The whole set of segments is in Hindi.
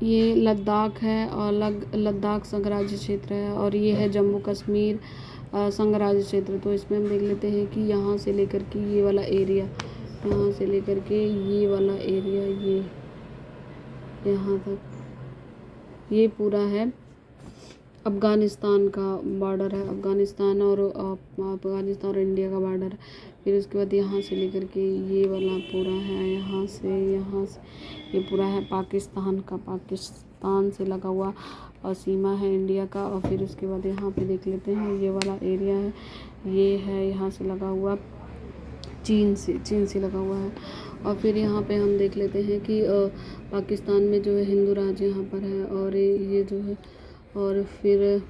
ये लद्दाख है और लद्दाख संघराज्य क्षेत्र है, और ये है जम्मू कश्मीर संघराज्य क्षेत्र। तो इसमें हम देख लेते हैं कि यहाँ से लेकर के ये वाला एरिया, यहाँ से लेकर के ये वाला एरिया, ये यहाँ तक ये पूरा है अफ़गानिस्तान का बॉर्डर है। अफ़गानिस्तान और इंडिया का बॉर्डर है। फिर उसके बाद यहाँ से लेकर के ये वाला पूरा है, यहाँ से ये पूरा है पाकिस्तान का, पाकिस्तान से लगा हुआ और सीमा है इंडिया का। और फिर उसके बाद यहाँ पे देख लेते हैं ये वाला एरिया है, ये है यहाँ से लगा हुआ चीन से लगा हुआ है। और फिर यहाँ पे हम देख लेते हैं कि पाकिस्तान में जो है हिंदू राज्य यहाँ पर है, और ये जो है, और फिर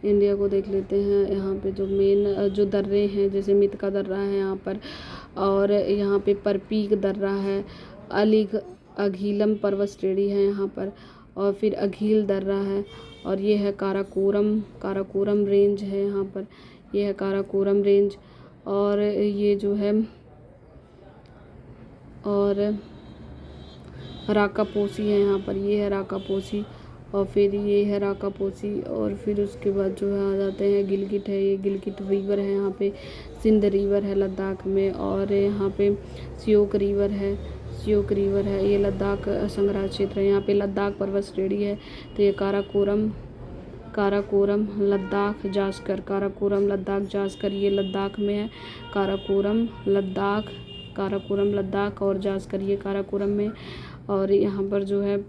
इंडिया को देख लेते हैं। यहाँ पे जो मेन जो दर्रे हैं, जैसे मित का दर्रा है यहाँ पर, और यहाँ पे परपीक दर्रा है, अघीलम पर्वत श्रेणी है यहाँ पर, और फिर अघील दर्रा है, और ये है काराकोरम रेंज है यहाँ पर, ये है काराकोरम रेंज। और ये जो है, और राकापोसी है यहाँ पर, ये है राकापोसी, और फिर ये है राकापोसी। और फिर उसके बाद जो है आ जाते हैं गिलगिट है, ये गिलगिट रिवर है यहाँ पे, सिंध रिवर है लद्दाख में, और यहाँ पे सियोक रिवर है, ये लद्दाख संघराज्य क्षेत्र है। यहाँ पे लद्दाख पर्वत श्रेणी है। तो ये काराकोरम लद्दाख जास्कर ये लद्दाख में है। काराकोरम लद्दाख और जास्कर ये काराकोरम में। और यहाँ पर जो है,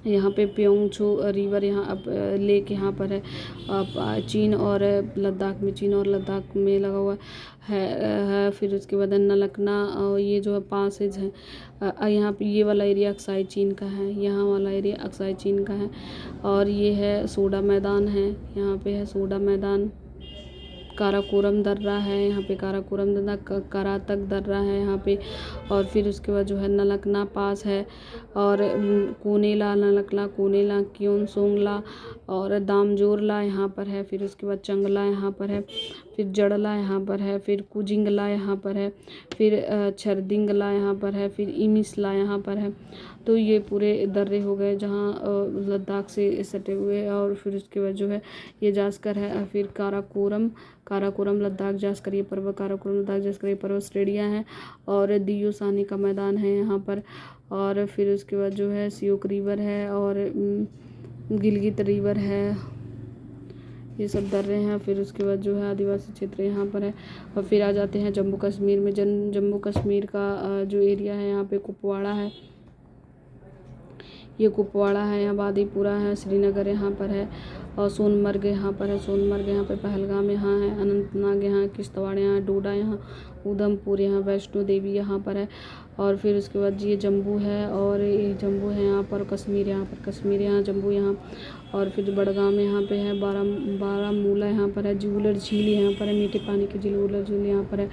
यहाँ पे प्योंगचू रिवर यहाँ अब लेक यहाँ पर है, चीन और लद्दाख में लगा हुआ है। फिर उसके बाद नलकना, और ये जो है पासेज है, यहाँ पे ये वाला एरिया अक्साई चीन का है, यहाँ वाला एरिया अक्साई चीन का है। और ये है सोडा मैदान है, यहाँ पे है सोडा मैदान। काराकोरम दर्रा है यहाँ पे, काराकोरम दर्रा, करातक दर्रा है यहाँ पे। और फिर उसके बाद जो है नलकना पास है, और कोनेला क्योंसोंगला और दामजोरला यहाँ पर है। फिर उसके बाद चंगला यहाँ पर है, फिर जड़ला यहाँ पर है, फिर कुजिंगला यहाँ पर है, फिर छरदिंगला यहाँ पर है, फिर इमिसला यहाँ पर है। तो ये पूरे दर्रे हो गए जहाँ लद्दाख से सटे हुए। और फिर उसके बाद जो है ये जास्कर है, फिर काराकोरम लद्दाख जास्कर ये पर्वत श्रेणियाँ हैं, और दियोसानी का मैदान है यहाँ पर। और फिर उसके बाद जो है सियोक रिवर है, और गिलगित रिवर है, ये सब दर्रे हैं। फिर उसके बाद जो है आदिवासी क्षेत्र यहाँ पर है। और फिर आ जाते हैं जम्मू कश्मीर में। जम्मू कश्मीर का जो एरिया है, यहाँ पे कुपवाड़ा है, ये कुपवाड़ा है, यहाँ बादीपुरा है, श्रीनगर यहाँ पर है, और सोनमर्ग यहाँ पर है, पहलगाम यहाँ है, अनंतनाग यहाँ, किश्तवाड़ यहाँ, डोडा यहाँ, उधमपुर यहाँ, वैष्णो देवी यहाँ पर है। और फिर उसके बाद ये जम्मू है, और ये जम्मू है यहाँ पर, कश्मीर यहाँ, जम्मू यहाँ। और फिर बड़गाम यहाँ पे है, बारामूला यहाँ पर है, जूलर झील यहाँ पर है, मीठे पानी की जूलर झील यहाँ पर है,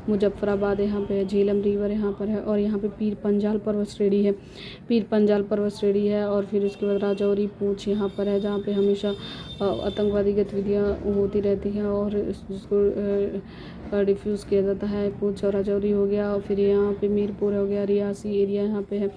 मुजफ्फराबाद यहाँ पे है, झेलम रिवर यहाँ पर है। और यहाँ पे पीर पंजाल पर्वत श्रेणी है। और फिर उसके बाद राजौरी पूंछ यहाँ पर है, जहाँ पे हमेशा आतंकवादी गतिविधियाँ होती रहती हैं, और जिसको डिफ्यूज़ किया जाता है। पूंछ और राजौरी हो गया, और फिर यहाँ पे मीरपुर हो गया, रियासी एरिया यहाँ पे है।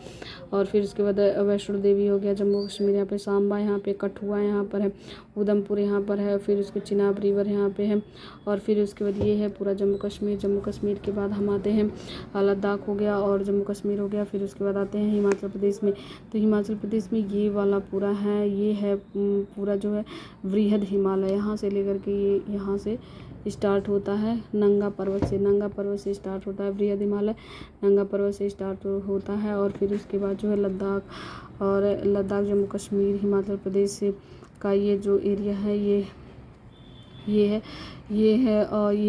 और फिर उसके बाद वैष्णो देवी हो गया जम्मू कश्मीर, यहाँ पे सांबा यहाँ पे, कठुआ यहाँ पर है, उधमपुर यहाँ पर है, फिर उसके चिनाब रिवर यहाँ पे है। और फिर उसके बाद ये है पूरा जम्मू कश्मीर के बाद हम आते हैं लद्दाख हो गया और जम्मू कश्मीर हो गया। फिर उसके बाद आते हैं हिमाचल प्रदेश में। तो हिमाचल प्रदेश में ये वाला पूरा है, ये है पूरा जो है वृहद हिमालय, यहाँ से लेकर के ये यहाँ से स्टार्ट होता है नंगा पर्वत से स्टार्ट होता है वृहद हिमालय, नंगा पर्वत से स्टार्ट होता है। और फिर उसके बाद जो है लद्दाख जम्मू कश्मीर हिमाचल प्रदेश का ये जो एरिया है ये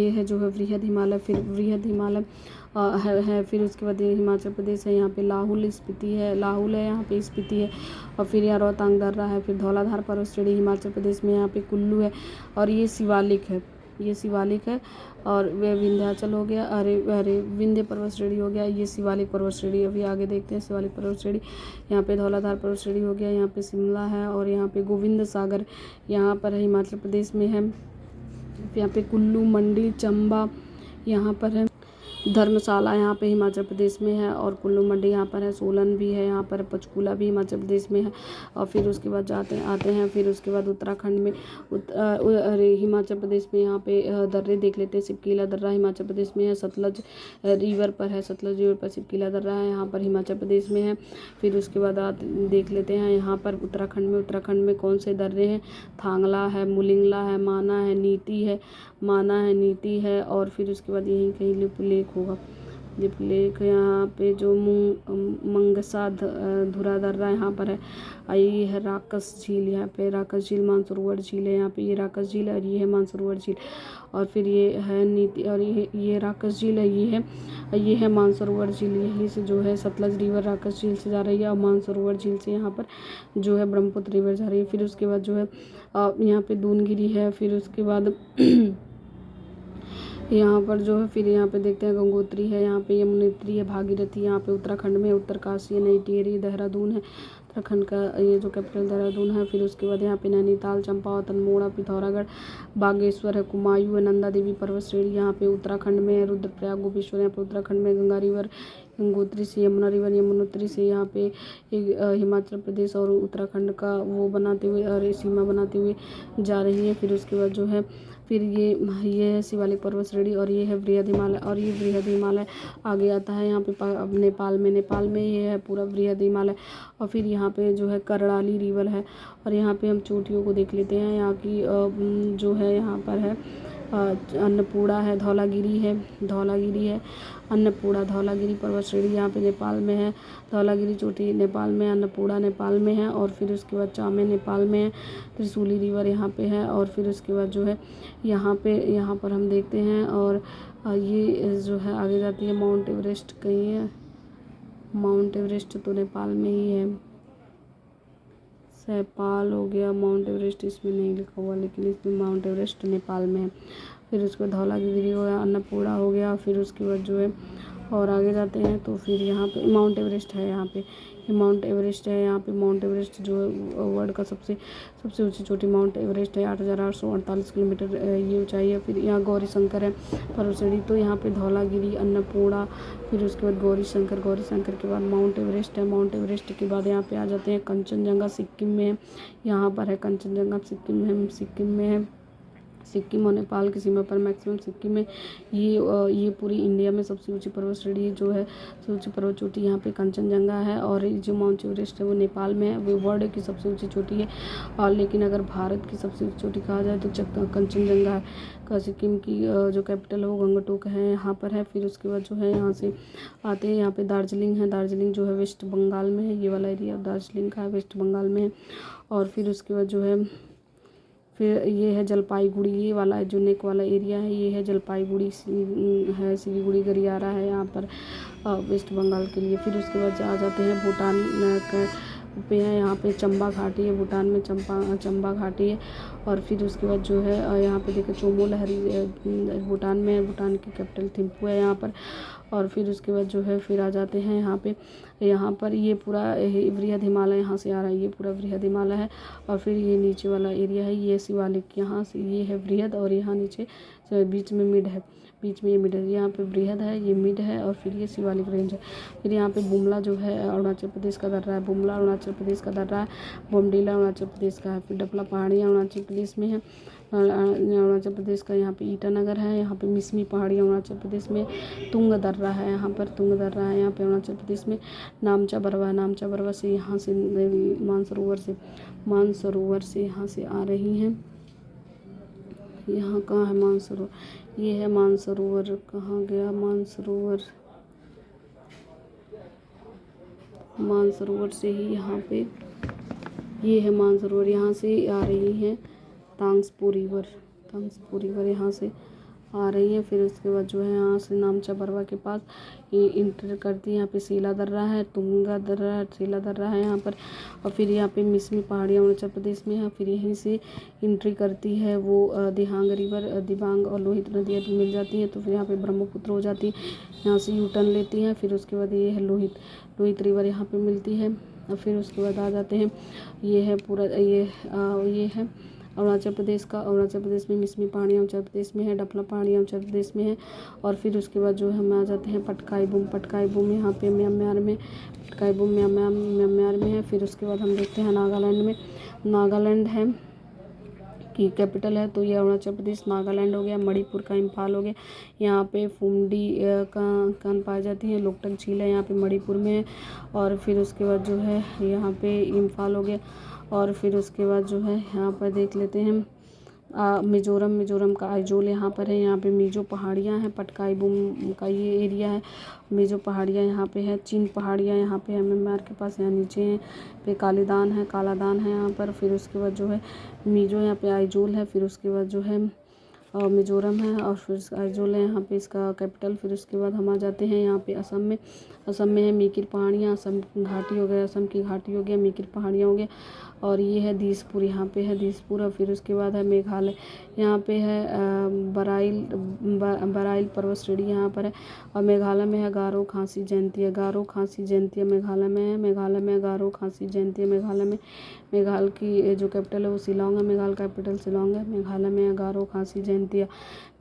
है जो है वृहद हिमालय। फिर वृहद हिमालय है। फिर उसके बाद हिमाचल प्रदेश है, यहाँ पे लाहुल है, यहाँ पे स्पीति है। और फिर यहाँ रोहतांग दर्रा है। फिर धौलाधार पर्वत श्रेणी हिमाचल प्रदेश में, यहाँ पे कुल्लू है, और ये शिवालिक है। और वे विंध्याचल हो गया, अरे विंध्य पर्वत श्रेणी हो गया, ये शिवालिक पर्वत श्रेणी। अभी आगे देखते हैं शिवालिक पर्वत श्रेणी। यहाँ पे धौलाधार पर्वत श्रेणी हो गया, यहाँ पे शिमला है, और यहाँ पे गोविंद सागर यहाँ पर है, हिमाचल प्रदेश में है। यहाँ पे कुल्लू, मंडी, चंबा यहाँ पर है। धर्मशाला यहाँ पे हिमाचल प्रदेश में है, और कुल्लू मंडी यहाँ पर है, सोलन भी है यहाँ पर, पंचकूला भी हिमाचल प्रदेश में है। और फिर उसके बाद आते हैं फिर उसके बाद उत्तराखंड में हिमाचल प्रदेश में यहाँ पे दर्रे देख लेते हैं। सिपकीला दर्रा हिमाचल प्रदेश में है, सतलज रिवर पर है, सतलज रिवर पर सिपकीला दर्रा है, यहाँ पर हिमाचल प्रदेश में है। फिर उसके बाद देख लेते हैं यहाँ पर उत्तराखंड में कौन से दर्रे हैं। थांगला है, मुलिंगला है, माना है, नीति है, और फिर उसके बाद यहीं कहीं लिप लेक होगा। लिप लेक यहाँ पे जो मंगसा धुरा दर्रा यहाँ पर है। ये है राकस झील, यहाँ पे राकस झील, मानसरोवर झील है यहाँ पे, ये राकस झील और ये है मानसरोवर झील। और फिर ये है नीति, और ये राकस झील है, ये है मानसरोवर झील। यहीं से जो है सतलज रिवर राकस झील से जा रही है, और मानसरोवर झील से यहाँ पर जो है ब्रह्मपुत्र रिवर जा रही है। फिर उसके बाद जो है यहाँ पे दूनगिरी है। फिर उसके बाद यहाँ पर जो है फिर यहाँ पे देखते हैं गंगोत्री है, यहाँ पे यमुनोत्री है, भागीरथी यहाँ पे उत्तराखंड में, उत्तरकाशी है, नई टिहरी, देहरादून है उत्तराखंड का ये जो कैपिटल देहरादून है। फिर उसके बाद यहाँ पे नैनीताल, चंपावत, अल्मोड़ा, पिथौरागढ़, बागेश्वर है, कुमायूं है, नंदा देवी पर्वत श्रेणी यहाँ पे उत्तराखंड में है, रुद्रप्रयाग, गोपेश्वर यहाँ पे उत्तराखंड में, गंगा रिवर गंगोत्री से, यमुना रिवर यमुनोत्री से यहाँ पे हिमाचल प्रदेश और उत्तराखंड का वो बनाते हुए और सीमा बनाते हुए जा रही है। फिर उसके बाद जो है फिर ये है शिवालिक पर्वत श्रेणी, और ये है बृहद हिमालय, और ये बृहद हिमालय आगे आता है यहाँ पे नेपाल में ये है पूरा बृहद हिमालय। और फिर यहाँ पे जो है करड़ाली रिवर है, और यहाँ पे हम चोटियों को देख लेते हैं। यहाँ की जो है यहाँ पर है अन्नपूर्णा है, धौलागिरी है, अन्नपूर्णा धौलागिरी पर्वत श्रेणी यहाँ पे नेपाल में है, धौलागिरी चोटी नेपाल में, अन्नपूर्णा नेपाल में है, और फिर उसके बाद चामे नेपाल में है, त्रिशूली रिवर यहाँ पे है। और फिर उसके बाद जो है यहाँ पर हम देखते हैं, और ये जो है आगे जाती है माउंट एवरेस्ट, कहीं है माउंट एवरेस्ट तो नेपाल में ही है, सैपाल हो गया, माउंट एवरेस्ट इसमें नहीं लिखा हुआ, लेकिन इसमें माउंट एवरेस्ट नेपाल में है। फिर उसके बाद धौलागिरी हो गया, अन्नपूर्णा हो गया। फिर उसके बाद जो है और आगे जाते हैं तो फिर यहाँ पे माउंट एवरेस्ट है, यहाँ पे माउंट एवरेस्ट है, यहाँ पे माउंट एवरेस्ट जो है वर्ल्ड का सबसे ऊंची चोटी माउंट एवरेस्ट है, 8,848 किलोमीटर ये ऊंचाई है। फिर यहाँ गौरी शंकर है पर्वत श्रेणी, तो यहाँ पे धौलागिरी, अन्नपूर्णा, फिर उसके बाद गौरी शंकर के बाद माउंट एवरेस्ट है। माउंट एवरेस्ट के बाद यहाँ पे आ जाते हैं कंचनजंगा, सिक्किम में है, यहाँ पर है कंचनजंगा, सिक्किम में है। सिक्किम और नेपाल की सीमा पर मैक्सिमम सिक्किम में ये पूरी इंडिया में सबसे ऊंची पर्वत श्रेणी जो है, सबसे ऊंची पर्वत चोटी यहाँ पे कंचनजंगा है। और जो माउंट एवरेस्ट है वो नेपाल में है, वो वर्ल्ड की सबसे ऊंची चोटी है। और लेकिन अगर भारत की सबसे ऊंची चोटी कहा जाए तो कंचनजंगा है। सिक्किम की जो कैपिटल है वो गंगटोक है, यहाँ पर है। फिर उसके बाद जो है यहाँ से आते हैं, यहाँ पे दार्जिलिंग है, दार्जिलिंग जो है वेस्ट बंगाल में है, ये वाला एरिया दार्जिलिंग का है, वेस्ट बंगाल में है। और फिर उसके बाद जो है फिर ये है जलपाईगुड़ी, ये वाला जो नेक वाला एरिया है ये है जलपाईगुड़ी है, सिलीगुड़ी गलियारा है यहाँ पर वेस्ट बंगाल के लिए। फिर उसके बाद आ जाते हैं भूटान पे है, यहाँ पे चंबा घाटी है, भूटान में चंबा घाटी है। और फिर उसके बाद जो है यहाँ पे देखो चोमो लहरी भूटान में है, भूटान की कैपिटल थिम्पू है यहाँ पर। और फिर उसके बाद जो है फिर आ जाते हैं यहाँ पर ये पूरा बृहद हिमालय यहाँ से आ रहा है, ये पूरा बृहद हिमालय है। और फिर ये नीचे वाला एरिया है ये शिवालिक, यहाँ से ये है बृहद, और यहाँ नीचे बीच में मिड है, ये मिड है, यहाँ पे बृहद है, ये मिड है, और फिर ये शिवालिक रेंज है। फिर यहाँ पे बुमला जो है अरुणाचल प्रदेश का दर्रा है, बुमला अरुणाचल प्रदेश का दर्रा है, बोमडीला अरुणाचल प्रदेश का है। फिर डपला पहाड़ी अरुणाचल प्रदेश में है, अरुणाचल प्रदेश का यहाँ पे ईटानगर है, यहाँ पे मिसमी पहाड़ी अरुणाचल प्रदेश में, तुंग दर्रा है यहाँ पर, तुंग दर्रा है यहाँ पे अरुणाचल प्रदेश में, नामचा बरवा से यहाँ से मानसरोवर से यहाँ से आ रही हैं। यहाँ कहाँ है मानसरोवर, ये है मानसरोवर, कहाँ गया मानसरोवर से ही यहाँ पे ये है मानसरोवर, यहाँ से आ रही है तांग्सपो रिवर यहाँ से आ रही है। फिर उसके बाद जो है यहाँ से नामचा बरवा के पास ये इंटर करती है, यहाँ पे सीला दर्रा है, तुंगा दर्रा है, सीला दर्रा है यहाँ पर। और फिर यहाँ पे मिसमी पहाड़ी अरुणाचल प्रदेश में है। फिर यहीं से एंट्री करती है वो दिहांग रिवर, दिबांग और लोहित नदियाँ मिल जाती है, तो फिर यहाँ पे ब्रह्मपुत्र हो जाती है, यहाँ से यू टर्न लेती है। फिर उसके बाद ये है लोहित रिवर यहाँ पे मिलती है। और फिर उसके बाद आ जाते हैं ये है पूरा ये है अरुणाचल प्रदेश का। अरुणाचल प्रदेश में मिसमी पहाड़ियाँ उत्तर प्रदेश में है, डफला पहाड़ियाँ उत्तर प्रदेश में है। और फिर उसके बाद जो है हम आ जाते हैं पटकाई बूम। पटकाई बूम यहाँ पे म्यांमार में, पटकाई बूम म्यांमार में है। फिर उसके बाद हम देखते हैं नागालैंड में। नागालैंड है की कैपिटल है, तो ये अरुणाचल प्रदेश नागालैंड हो गया। मणिपुर का इम्फाल हो गया। यहाँ पे फुमडी कान पाई जाती है। लोकटक झील है यहाँ पे मणिपुर में है। और फिर उसके बाद जो है यहाँ पे इम्फाल हो गया। और फिर उसके बाद जो है यहाँ पर देख लेते हैं मिजोरम का आइजोल यहाँ पर है। यहाँ पे मिजो पहाड़ियाँ हैं। पटकाई बूम का ये एरिया है। मिजो पहाड़ियाँ यहाँ पे है। चीन पहाड़ियाँ यहाँ पे है म्यांमार के पास, यहाँ नीचे हैं पे कालीदान है, कालादान है यहाँ पर। फिर उसके बाद जो है मिजो यहाँ पे आइजोल है। फिर उसके बाद जो है मिजोरम है। और फिर आइजोल है यहाँ पे इसका कैपिटल। फिर उसके बाद हम आ जाते हैं यहाँ पे असम में। असम में है मीकिर पहाड़ियाँ, असम घाटी हो गया, असम की घाटी हो गया, मीकिर पहाड़ियाँ हो गया। और ये है दिसपुर, यहाँ पे है दिसपुर। और फिर उसके बाद है मेघालय, यहाँ पे है बराइल पर्वत श्रेणी यहाँ पर है। और मेघालय में है गारो खासी जयंतिया, गारो खासी जयंतिया मेघालय में है। मेघालय में गारो खासी जयंतिया मेघालय में। मेघालय की जो कैपिटल है वो शिलांग है, मेघालय कैपिटल शिलांग है। मेघालय में है गारो खासी जयंतिया,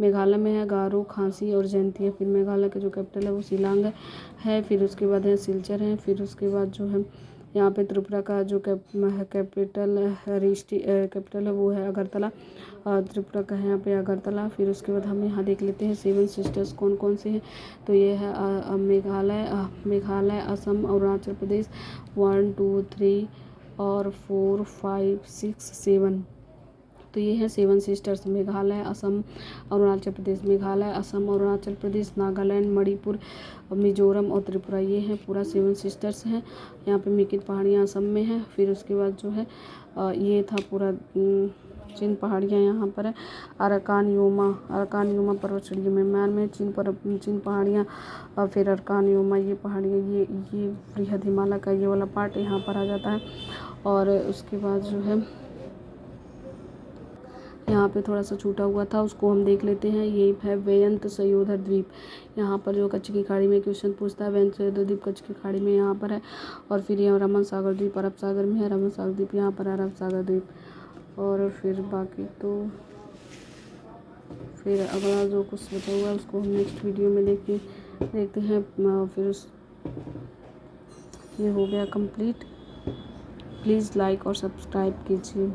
मेघालय में है गारो खासी और जयंतिया। फिर मेघालय का जो कैपिटल है वो शिलांग है। फिर उसके बाद है सिलचर है। फिर उसके बाद जो है यहाँ पे त्रिपुरा का जो कैपिटल कैपिटल है वो है अगरतला। त्रिपुरा का है यहाँ पे अगरतला। फिर उसके बाद हम यहाँ देख लेते हैं 7 सिस्टर्स कौन कौन से हैं। तो ये है मेघालय, असम, अरुणाचल प्रदेश 1 2 3 और 4 5 6 7। तो ये है 7 सिस्टर्स, मेघालय, असम, अरुणाचल प्रदेश। मेघालय, असम, अरुणाचल प्रदेश, नागालैंड, मणिपुर, मिजोरम और त्रिपुरा, ये है पूरा 7 सिस्टर्स हैं। यहाँ पे मीकिर पहाड़ियाँ असम में है। फिर उसके बाद जो है ये था पूरा चीन पहाड़ियाँ यहाँ पर है। अरकान योमा पर्वत श्रेणी म्यांमार में, चीन पहाड़ियाँ। और फिर अरकान योमा ये पहाड़ियाँ, ये बृहद हिमालय का ये वाला पार्ट यहाँ पर आ जाता है। और उसके बाद जो है यहाँ पे थोड़ा सा छूटा हुआ था, उसको हम देख लेते हैं। ये है वेयंत सयोधर द्वीप, यहाँ पर जो कच्छ की खाड़ी में क्वेश्चन पूछता है। वेयंत सयोधर द्वीप कच्छ की खाड़ी में यहाँ पर है। और फिर यहाँ रमन सागर द्वीप अरब सागर में है, रमन सागर द्वीप यहाँ पर अरब सागर द्वीप। और फिर बाकी तो फिर अगला जो कुछ बचा हुआ है उसको हम नेक्स्ट वीडियो में देखते हैं। फिर ये हो गया कंप्लीट। प्लीज़ लाइक और सब्सक्राइब कीजिए।